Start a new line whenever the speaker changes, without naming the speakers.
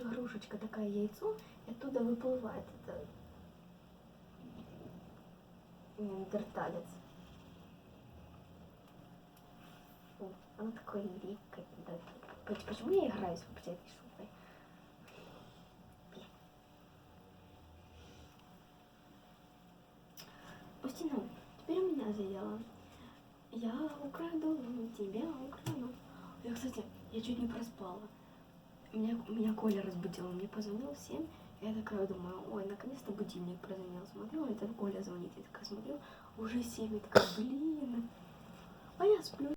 знаешь, игрушечка такая, яйцо, и оттуда выплывает это неандерталец. Фу, она такой липкой. Да. Почему я играюсь вообще этой шубой? Устина, теперь у меня заела. Я украду, тебя украду. Я, кстати, я чуть не проспала. Меня Коля разбудил, он мне позвонил в 7. Я такая думаю, ой, наконец-то будильник прозвонил. Смотрю, это Коля звонит. Я такая смотрю, уже 7. Я такая, блин. А я сплю.